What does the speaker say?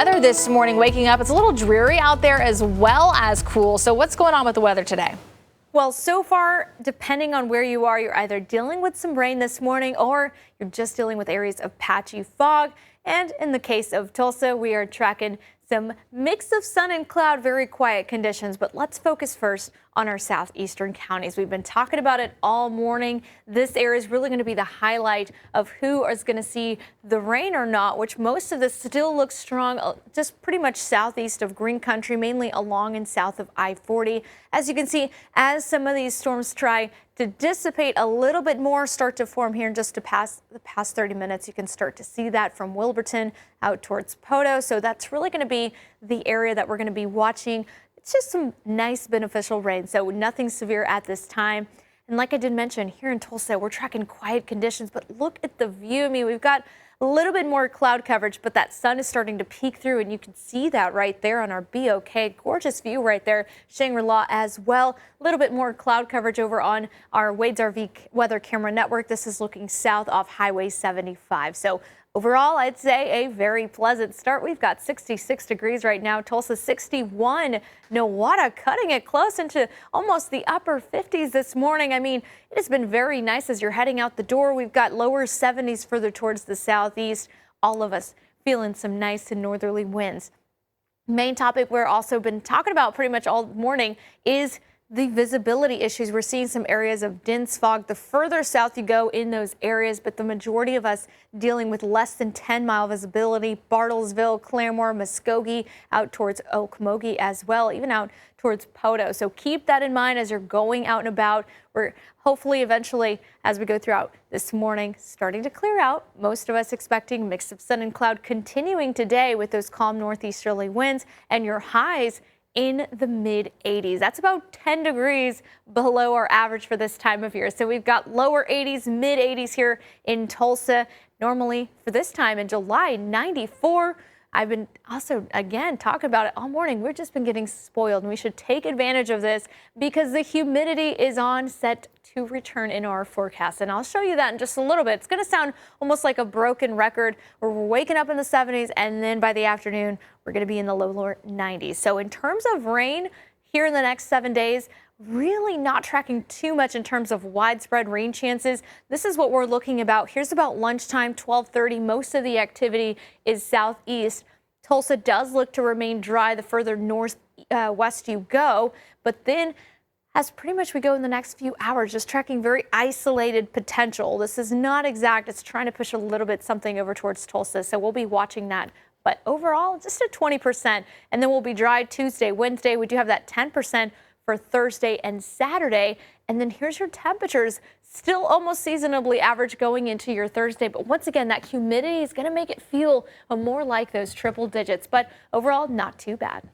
weather this morning. Waking up, it's a little dreary out there as well as cool. So what's going on with the weather today? Well, so far, depending on where you are, you're either dealing with some rain this morning or you're just dealing with areas of patchy fog. And in the case of Tulsa, we are tracking some mix of sun and cloud, very quiet conditions. But let's focus first on our southeastern counties. We've been talking about it all morning. This area is really going to be the highlight of who is going to see the rain or not, which most of this still looks strong, just pretty much southeast of Green Country, mainly along and south of I-40. As you can see, as some of these storms try to dissipate a little bit more, start to form here in just the past 30 minutes. You can start to see that from Wilburton out towards Poto. So that's really going to be the area that we're going to be watching. It's just some nice beneficial rain, so nothing severe at this time. And like I did mention, here in Tulsa, we're tracking quiet conditions, but look at the view. I mean, we've got a little bit more cloud coverage, but that sun is starting to peek through, and you can see that right there on our BOK. Gorgeous view right there, Shangri-La as well. A little bit more cloud coverage over on our Wade's RV weather camera network. This is looking south off Highway 75. So overall, I'd say a very pleasant start. We've got 66 degrees right now. Tulsa 61. Nowata cutting it close into almost the upper 50s this morning. I mean, it has been very nice as you're heading out the door. We've got lower 70s further towards the southeast. All of us feeling some nice and northerly winds. Main topic we're also been talking about pretty much all morning is the visibility issues. We're seeing some areas of dense fog the further south you go in those areas, but the majority of us dealing with less than 10-mile visibility. Bartlesville, Claremore, Muskogee, out towards Okmulgee as well, even out towards Poto. So keep that in mind as you're going out and about. We're hopefully eventually, as we go throughout this morning, starting to clear out. Most of us expecting mix of sun and cloud continuing today with those calm northeasterly winds and your highs in the mid 80s. That's about 10 degrees below our average for this time of year. So we've got lower 80s, mid 80s here in Tulsa. Normally for this time in July, 94. I've been also, again, talking about it all morning. We've just been getting spoiled, and we should take advantage of this because the humidity is on set to return in our forecast. And I'll show you that in just a little bit. It's going to sound almost like a broken record where we're waking up in the 70s, and then by the afternoon, we're going to be in the lower 90s. So in terms of rain here in the next 7 days, really not tracking too much in terms of widespread rain chances. This is what we're looking about. Here's about lunchtime, 12:30. Most of the activity is southeast. Tulsa does look to remain dry the further northwest you go, but then as pretty much we go in the next few hours, just tracking very isolated potential. This is not exact. It's trying to push a little bit something over towards Tulsa, so we'll be watching that. But overall, just at 20%, and then we'll be dry Tuesday, Wednesday. We do have that 10% for Thursday and Saturday. And then here's your temperatures, still almost seasonably average going into your Thursday. But once again, that humidity is going to make it feel more like those triple digits. But overall, not too bad.